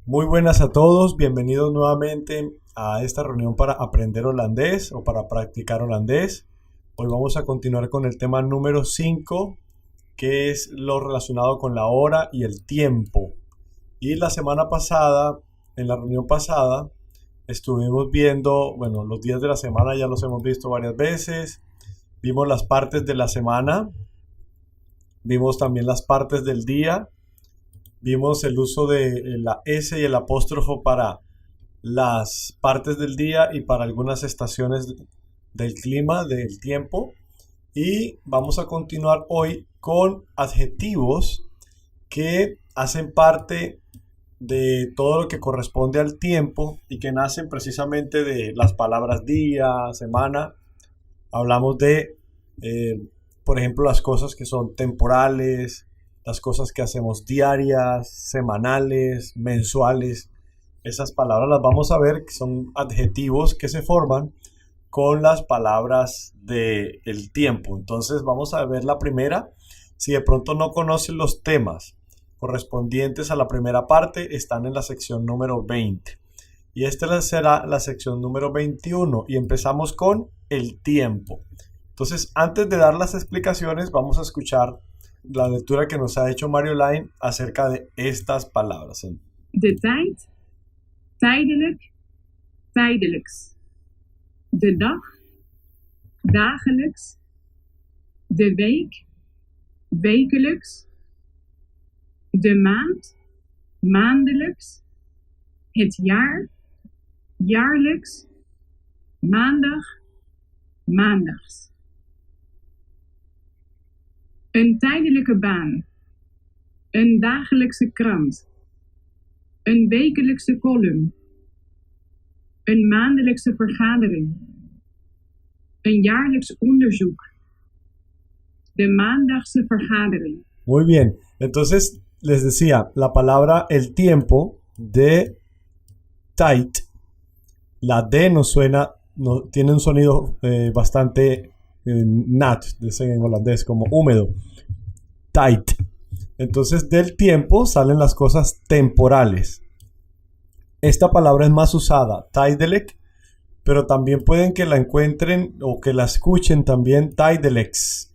Muy buenas a todos, bienvenidos nuevamente a esta reunión para aprender holandés o para practicar holandés. Hoy vamos a continuar con el tema número 5, que es lo relacionado con la hora y el tiempo. Y la semana pasada, en la reunión pasada, estuvimos viendo, bueno, los días de la semana ya los hemos visto varias veces. Vimos las partes de la semana, vimos también las partes del día. Vimos el uso de la S y el apóstrofo para las partes del día y para algunas estaciones del clima, del tiempo. Y vamos a continuar hoy con adjetivos que hacen parte de todo lo que corresponde al tiempo y que nacen precisamente de las palabras día, semana. Hablamos de, eh, por ejemplo, las cosas que son temporales, las cosas que hacemos diarias, semanales, mensuales. Esas palabras las vamos a ver, que son adjetivos que se forman con las palabras del tiempo. Entonces vamos a ver la primera. Si de pronto no conocen los temas correspondientes a la primera parte, están en la sección número 20. Y esta será la sección número 21 y empezamos con el tiempo. Entonces, antes de dar las explicaciones, vamos a escuchar la lectura que nos ha hecho Mario Line acerca de estas palabras. De tijd, tijdelijk, tijdelijks. De dag, dagelijks. De week, wekelijks. De maand, maandelijks. Het jaar, jaarlijks. Maandag, maandags. Een tijdelijke baan. Een dagelijkse krant. Een wekelijkse column. Een maandelijkse vergadering. Een jaarlijks onderzoek. De maandagse vergadering. Muy bien, entonces les decía, la palabra el tiempo de tijd, la D no suena, no, tiene un sonido bastante nat, dicen en holandés, como húmedo. Tijd. Entonces del tiempo salen las cosas temporales. Esta palabra es más usada, tijdelijk, pero también pueden que la encuentren o que la escuchen también tijdelijks.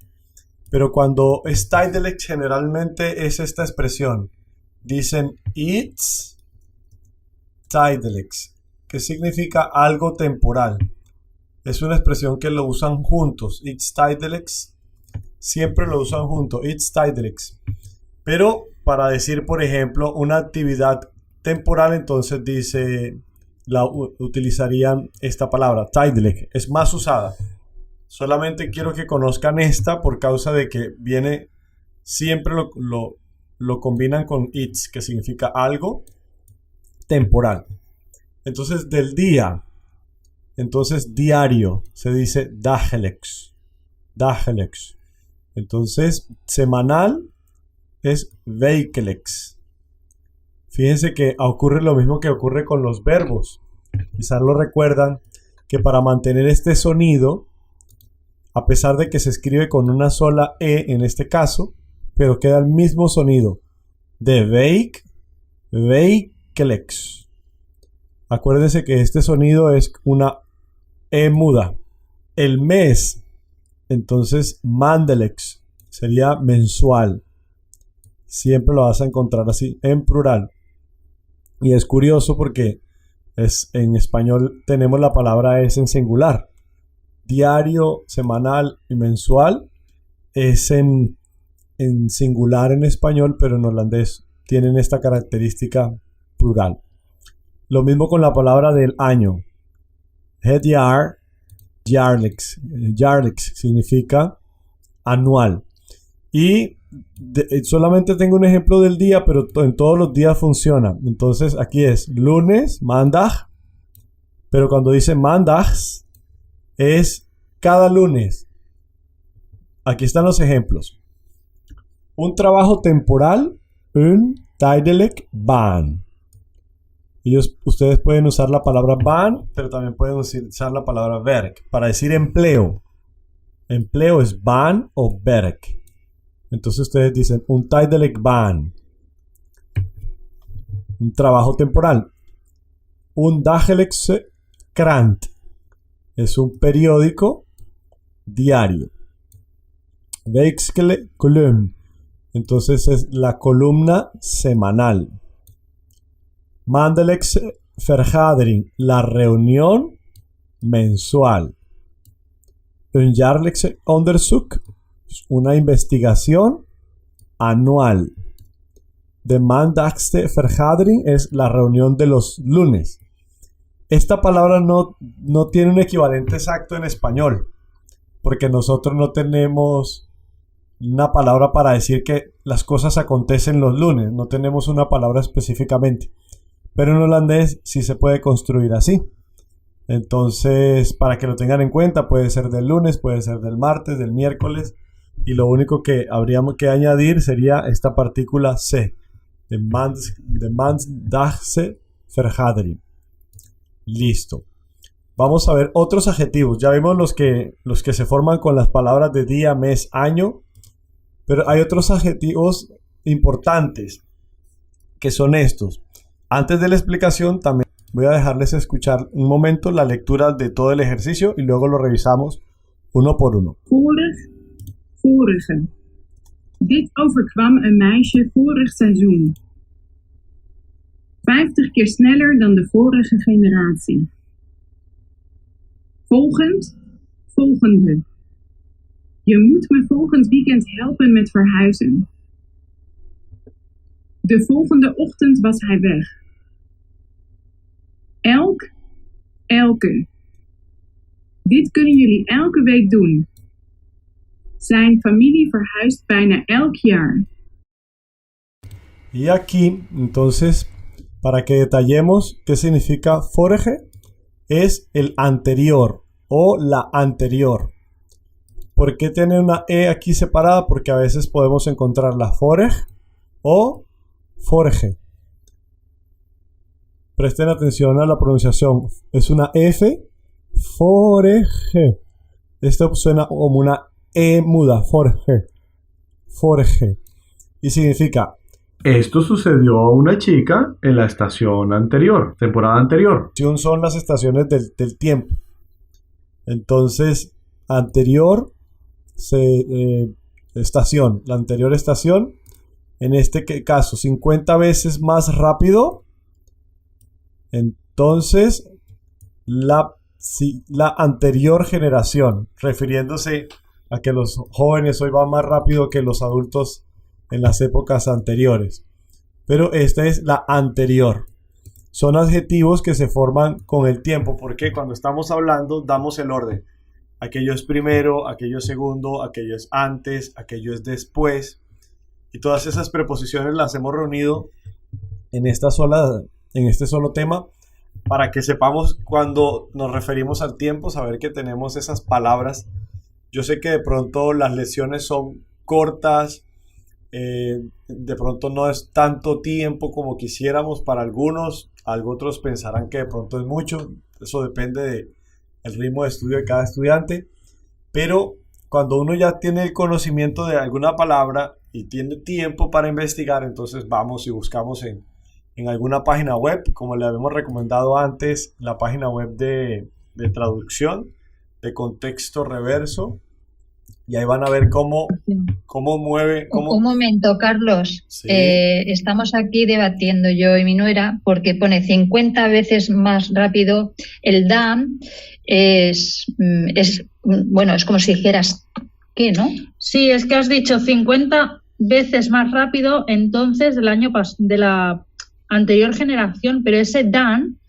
Pero cuando es tijdelijk generalmente es esta expresión. Dicen iets tijdelijks, que significa algo temporal. Es una expresión que lo usan juntos. Iets tijdelijks. Siempre lo usan juntos. Iets tijdelijks. Pero para decir, por ejemplo, una actividad temporal, entonces utilizarían esta palabra, tijdelijk. Es más usada. Solamente quiero que conozcan esta por causa de que viene, siempre lo combinan con iets, que significa algo temporal. Entonces, del día, entonces diario, se dice dagelijks. Dagelijks. Entonces, semanal es wekelijks. Fíjense que ocurre lo mismo que ocurre con los verbos. Quizás lo recuerdan que para mantener este sonido, a pesar de que se escribe con una sola E en este caso, pero queda el mismo sonido de week, wekelijks. Acuérdense que este sonido es una E muda. El mes, entonces maandelijks, sería mensual. Siempre lo vas a encontrar así en plural. Y es curioso porque en español tenemos la palabra es en singular. Diario, semanal y mensual es en singular en español, pero en holandés tienen esta característica plural. Lo mismo con la palabra del año. Het jaar, jaarlijks. Jaarlijks significa anual. Y solamente tengo un ejemplo del día, pero en todos los días funciona. Entonces aquí es lunes, maandag, pero cuando dice maandags es cada lunes. Aquí están los ejemplos. Un trabajo temporal, een tijdelijk baan. Ustedes pueden usar la palabra baan, pero también pueden usar la palabra werk para decir empleo. Empleo es baan o werk. Entonces ustedes dicen un tijdelijk baan. un trabajo temporal. Un dagelijkse krant es un periódico diario. Wekelijkse column, entonces es la columna semanal. Maandelijkse vergadering, la reunión mensual. Een jaarlijkse onderzoek, una investigación anual. De maandagste vergadering es la reunión de los lunes. Esta palabra no tiene un equivalente exacto en español, porque nosotros no tenemos una palabra para decir que las cosas acontecen los lunes, no tenemos una palabra específicamente, pero en holandés sí se puede construir así. Entonces, para que lo tengan en cuenta, puede ser del lunes, puede ser del martes, del miércoles, y lo único que habríamos que añadir sería esta partícula C, de maandagse vergadering. Listo. Vamos a ver otros adjetivos. Ya vimos los que se forman con las palabras de día, mes, año, pero hay otros adjetivos importantes que son estos. Antes de la explicación también voy a dejarles escuchar un momento la lectura de todo el ejercicio y luego lo revisamos uno por uno. Vorige. Dit overkwam een meisje vorig seizoen. 50 keer sneller dan de vorige generatie. Volgend, volgende. Je moet me volgend weekend helpen met verhuizen. De volgende ochtend was hij weg. Elke. Dit kunnen jullie elke week doen. Zijn familie verhuist bijna elk jaar. Y aquí, entonces, para que detallemos qué significa vorige, es el anterior o la anterior. ¿Por qué tiene una E aquí separada? Porque a veces podemos encontrar la vorig o vorige. Presten atención a la pronunciación. Es una F, vorige. Esto suena como una E muda, vorige. Y significa: esto sucedió a una chica en la estación anterior, temporada anterior. Son las estaciones del tiempo. Entonces, anterior, estación. La anterior estación, en este caso, 50 veces más rápido. Entonces, la anterior generación, refiriéndose a que los jóvenes hoy van más rápido que los adultos en las épocas anteriores. Pero esta es la anterior. Son adjetivos que se forman con el tiempo, porque cuando estamos hablando damos el orden. Aquello es primero, aquello es segundo, aquello es antes, aquello es después. Y todas esas preposiciones las hemos reunido en este solo tema, para que sepamos cuando nos referimos al tiempo, saber que tenemos esas palabras. Yo sé que de pronto las lecciones son cortas, de pronto no es tanto tiempo como quisiéramos para algunos otros pensarán que de pronto es mucho, eso depende del ritmo de estudio de cada estudiante, pero cuando uno ya tiene el conocimiento de alguna palabra y tiene tiempo para investigar, entonces vamos y buscamos en alguna página web, como le habíamos recomendado antes, la página web de traducción, de contexto reverso, y ahí van a ver cómo mueve. Un momento, Carlos. Sí. Estamos aquí debatiendo yo y mi nuera porque pone 50 veces más rápido. El DAM es como si dijeras, ¿qué, no? Sí, es que has dicho 50 veces más rápido entonces de la anterior generación, pero ese DAN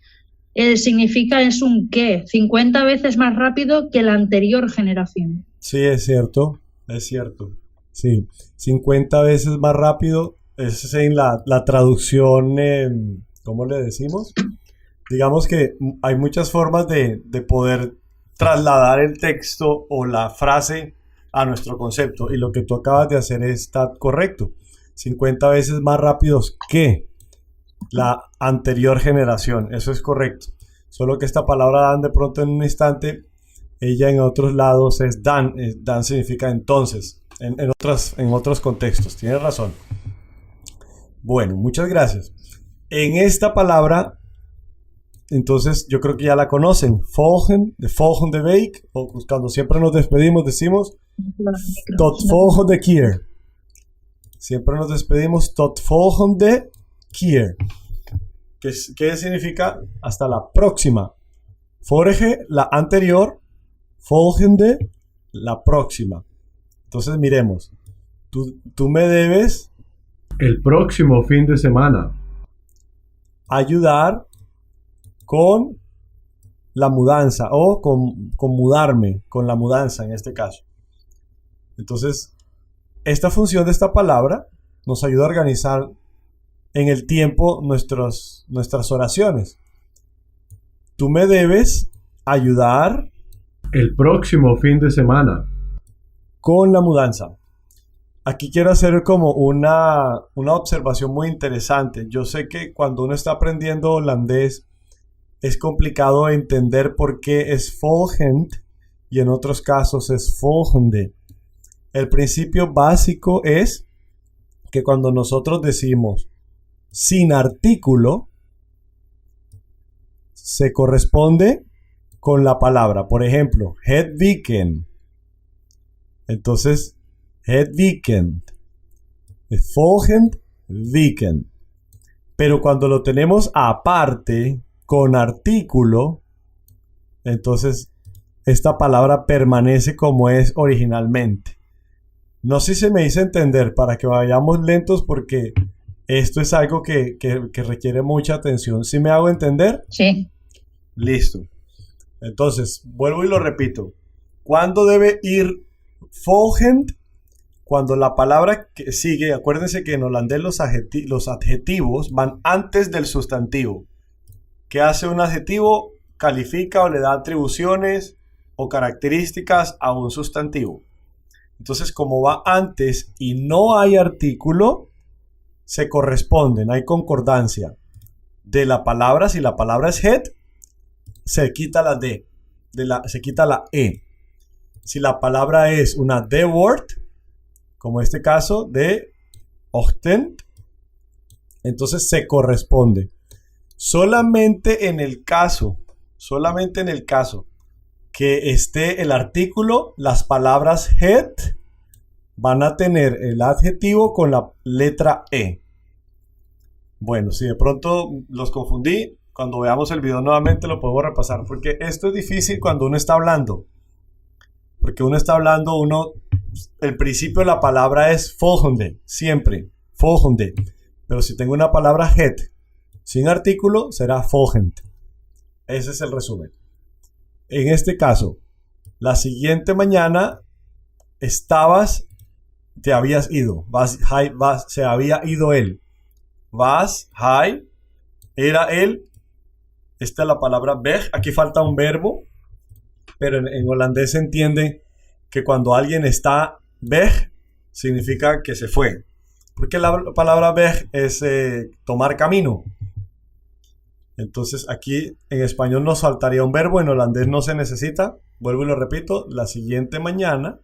significa es un qué, 50 veces más rápido que la anterior generación. Sí, es cierto. Sí, 50 veces más rápido. Esa es en la traducción, ¿cómo le decimos? Digamos que hay muchas formas de poder trasladar el texto o la frase a nuestro concepto. Y lo que tú acabas de hacer está correcto. 50 veces más rápidos que la anterior generación. Eso es correcto. Solo que esta palabra dan de pronto en un instante, ella en otros lados es dan. Dan significa entonces. En otros contextos. Tienes razón. Bueno, muchas gracias. En esta palabra, entonces yo creo que ya la conocen. Volgen, de volgende week, o cuando siempre nos despedimos decimos tot volgende keer. Siempre nos despedimos tot volgende keer. ¿Qué significa? Hasta la próxima. Vorige, la anterior. Volgende, la próxima. Entonces miremos. Tú me debes El próximo fin de semana. ayudar con la mudanza o con mudarme, con la mudanza en este caso. Entonces, esta función de esta palabra nos ayuda a organizar en el tiempo nuestras oraciones. Tú me debes ayudar El próximo fin de semana. con la mudanza. Aquí quiero hacer como una observación muy interesante. Yo sé que cuando uno está aprendiendo holandés es complicado entender por qué es volgend y en otros casos es volgende. El principio básico es que cuando nosotros decimos sin artículo, se corresponde con la palabra. Por ejemplo, het weekend. Entonces, het weekend. Volgend weekend. Pero cuando lo tenemos aparte, con artículo, entonces esta palabra permanece como es originalmente. No sé si se me hizo entender, para que vayamos lentos, porque esto es algo que requiere mucha atención. ¿Sí me hago entender? Sí. Listo. Entonces, vuelvo y lo repito. ¿Cuándo debe ir volgend? Cuando la palabra que sigue, acuérdense que en holandés los adjetivos van antes del sustantivo. ¿Qué hace un adjetivo? Califica o le da atribuciones o características a un sustantivo. Entonces, como va antes y no hay artículo, se corresponden, hay concordancia de la palabra. Si la palabra es het, se quita la D, se quita la E. Si la palabra es una D-word, como este caso de ochtend, entonces se corresponde. Solamente en el caso que esté el artículo, las palabras het van a tener el adjetivo con la letra E. Bueno, si de pronto los confundí, cuando veamos el video nuevamente lo podemos repasar, porque esto es difícil cuando uno está hablando. Porque uno está hablando, el principio de la palabra es volgende, siempre, volgende. Pero si tengo una palabra het sin artículo, será volgend. Ese es el resumen. En este caso, la siguiente mañana te habías ido. Se había ido él. Vas, hij, era él. Esta es la palabra weg. Aquí falta un verbo, pero en holandés se entiende que cuando alguien está weg, significa que se fue. Porque la palabra weg es tomar camino. Entonces aquí en español nos faltaría un verbo, en holandés no se necesita. Vuelvo y lo repito, la siguiente mañana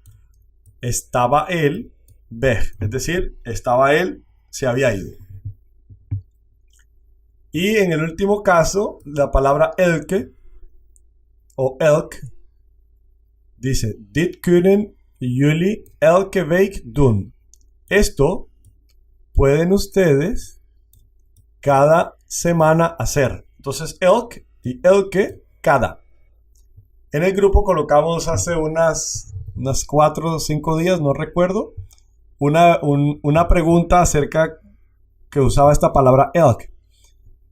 estaba él weg, es decir, estaba él, se había ido. Y en el último caso, la palabra elke o elk dice, dit kunnen jullie elke week doen. Esto pueden ustedes cada semana hacer. Entonces, elk y elke, cada. En el grupo colocamos hace unas 4 o 5 días, no recuerdo, una pregunta acerca que usaba esta palabra elk.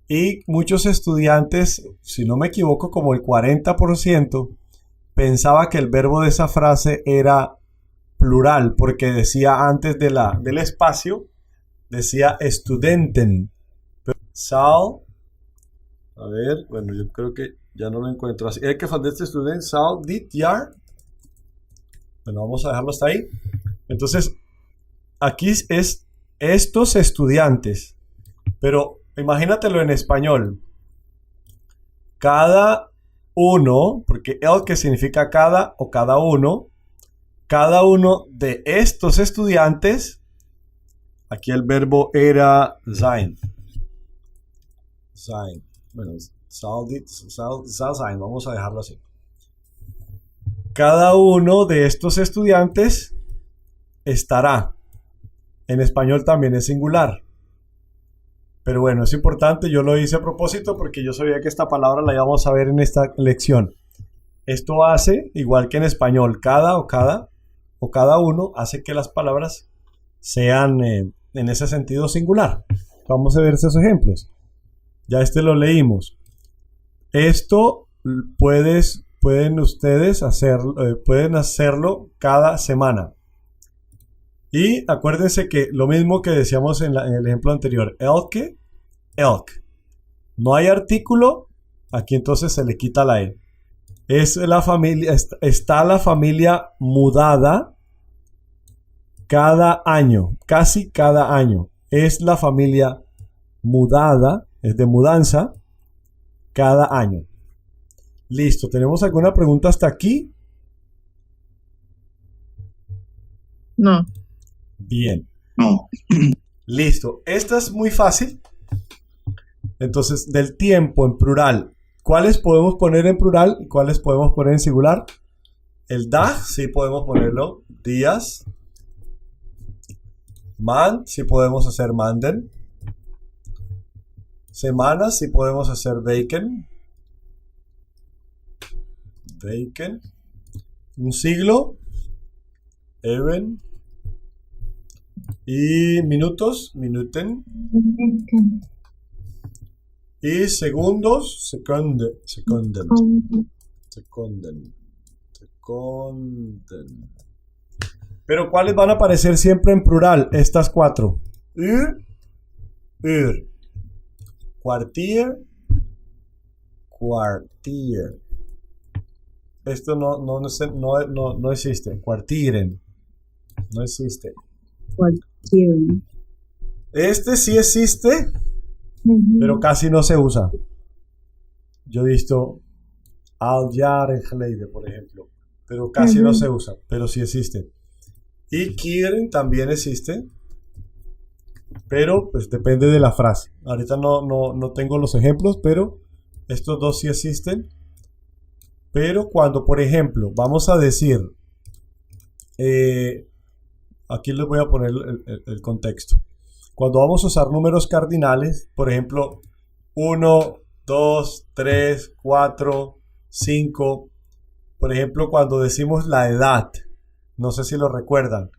Y muchos estudiantes, si no me equivoco, como el 40%, pensaba que el verbo de esa frase era plural, porque decía antes del espacio, decía studenten. Zal, a ver, bueno, yo creo que ya no lo encuentro así. El que van este student zal dit jaar. Bueno, vamos a dejarlo hasta ahí. Entonces, aquí es estos estudiantes, pero imagínatelo en español. Cada uno, porque el que significa cada o cada uno de estos estudiantes, aquí el verbo era sein. sein. Bueno, soll sein, vamos a dejarlo así. Cada uno de estos estudiantes estará. En español también es singular. Pero bueno, es importante, yo lo hice a propósito porque yo sabía que esta palabra la íbamos a ver en esta lección. Esto hace, igual que en español, cada uno hace que las palabras sean en ese sentido singular. Vamos a ver esos ejemplos. Ya lo leímos. Esto pueden ustedes pueden hacerlo cada semana. Y acuérdense que lo mismo que decíamos en el ejemplo anterior, elk. No hay artículo, aquí entonces se le quita la E. Es la familia, está la familia mudada cada año, casi cada año. Es la familia mudada, es de mudanza, cada año. Listo, ¿tenemos alguna pregunta hasta aquí? No. Bien. No. Listo. Esta es muy fácil. Entonces, del tiempo en plural, ¿cuáles podemos poner en plural y cuáles podemos poner en singular? El Tag, sí podemos ponerlo. Días. Man, sí podemos hacer Manden. Semanas, sí podemos hacer Weken. Un siglo. Even. Y minutos, Minuten. Y segundos, Sekunden. Pero ¿cuáles van a aparecer siempre en plural? Estas 4. Uur. Kwartier. Esto no existe. Kwartieren. No existe. Este sí existe, pero casi no se usa. Yo he visto al jaren geleden, por ejemplo, pero casi no se usa, pero sí existe. Y quieren también existe, pero pues depende de la frase. Ahorita no tengo los ejemplos, pero estos dos sí existen. Pero cuando, por ejemplo, vamos a decir, aquí les voy a poner el contexto. Cuando vamos a usar números cardinales, por ejemplo, 1, 2, 3, 4, 5. Por ejemplo, cuando decimos la edad, no sé si lo recuerdan,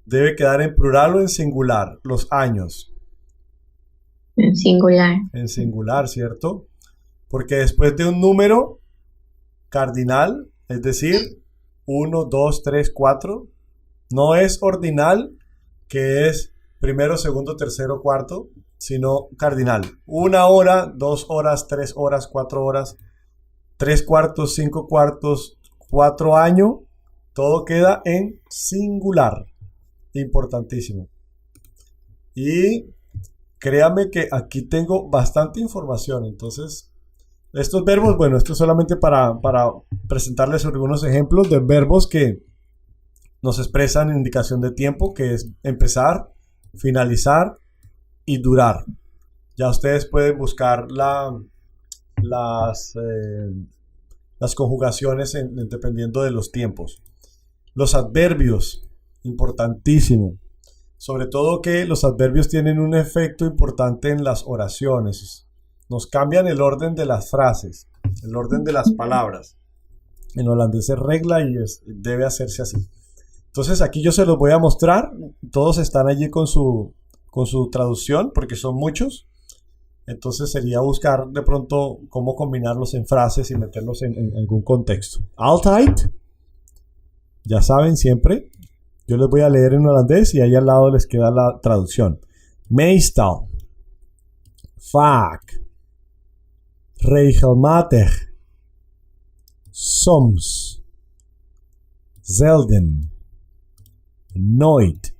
debe quedar en plural o en singular, los años. En singular. En singular, ¿cierto? Porque después de un número cardinal, es decir, 1, 2, 3, 4, no es ordinal, que es primero, segundo, tercero, cuarto, sino cardinal. 1 hora, 2 horas, 3 horas, 4 horas, 3 cuartos, 5 cuartos, 4 años, todo queda en singular. Importantísimo. Y créame que aquí tengo bastante información, entonces estos verbos, bueno, esto es solamente para presentarles algunos ejemplos de verbos que nos expresan indicación de tiempo, que es empezar, finalizar y durar. Ya ustedes pueden buscar las conjugaciones dependiendo de los tiempos. Los adverbios, importantísimo. Sobre todo que los adverbios tienen un efecto importante en las oraciones. Nos cambian el orden de las frases, el orden de las palabras. En holandés es regla y debe hacerse así. Entonces aquí yo se los voy a mostrar. Todos están allí con su traducción porque son muchos. Entonces sería buscar de pronto cómo combinarlos en frases y meterlos en algún contexto. Altijd. Ya saben siempre. Yo les voy a leer en holandés y ahí al lado les queda la traducción. Meestal. Vaak. Regelmatig. Soms. Zelden. Nooit.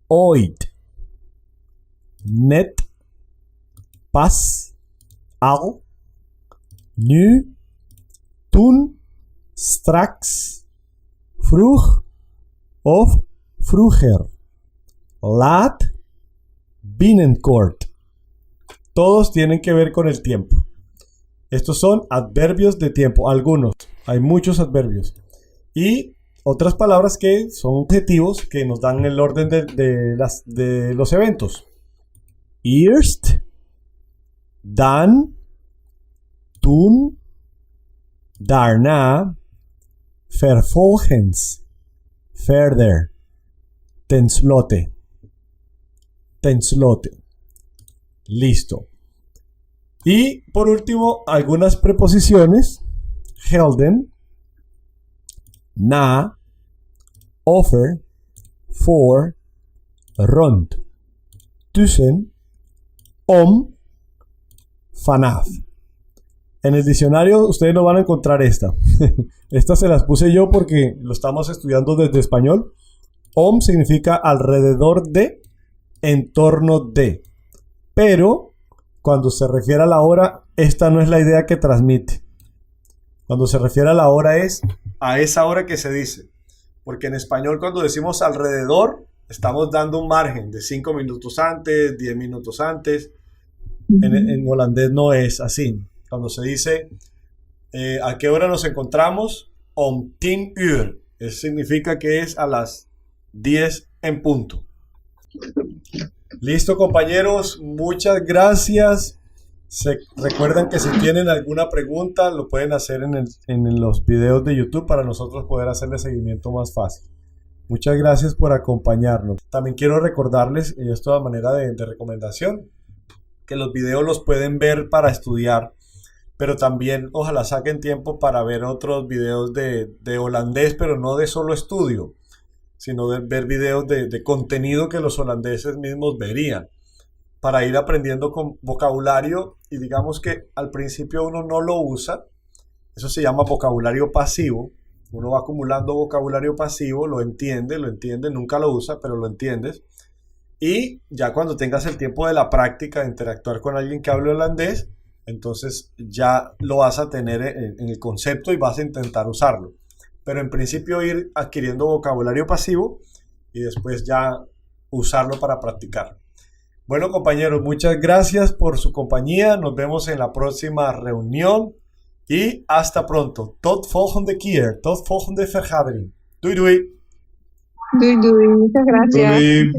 Ooit. Net. Pas. Al. Nu. Toen. Straks. Vroeg. Of vroeger. Laat. Binnenkort. Todos tienen que ver con el tiempo. Estos son adverbios de tiempo, algunos. Hay muchos adverbios. Y otras palabras que son adjetivos que nos dan el orden de los eventos. Eerst, dan, toen, daarna, vervolgens, verder, ten slotte. Listo. Y por último, algunas preposiciones. Gelden, na, over, voor, rond, tussen, om, vanaf. En el diccionario ustedes no van a encontrar esta. Esta se las puse yo porque lo estamos estudiando desde español. Om significa alrededor de, en torno de. Pero cuando se refiere a la hora, esta no es la idea que transmite. Cuando se refiere a la hora es a esa hora que se dice. Porque en español cuando decimos alrededor, estamos dando un margen de 5 minutos antes, 10 minutos antes. En holandés no es así. Cuando se dice ¿a qué hora nos encontramos? Om 10 uur. Eso significa que es a las 10 en punto. Listo, compañeros. Muchas gracias. Recuerden que si tienen alguna pregunta lo pueden hacer en los videos de YouTube para nosotros poder hacerle seguimiento más fácil. Muchas gracias por acompañarnos. También quiero recordarles, y esto de manera de recomendación, que los videos los pueden ver para estudiar, pero también ojalá saquen tiempo para ver otros videos de holandés, pero no de solo estudio, sino de ver videos de contenido que los holandeses mismos verían, para ir aprendiendo con vocabulario. Y digamos que al principio uno no lo usa, eso se llama vocabulario pasivo. Uno va acumulando vocabulario pasivo, lo entiende, nunca lo usa, pero lo entiendes. Y ya cuando tengas el tiempo de la práctica, de interactuar con alguien que hable holandés, entonces ya lo vas a tener en el concepto y vas a intentar usarlo. Pero en principio ir adquiriendo vocabulario pasivo y después ya usarlo para practicar. Bueno, compañeros, muchas gracias por su compañía. Nos vemos en la próxima reunión. Y hasta pronto. Tot volgende keer. Tot volgende vergadering. Doei doei. Doei, doei. Muchas gracias. Doei.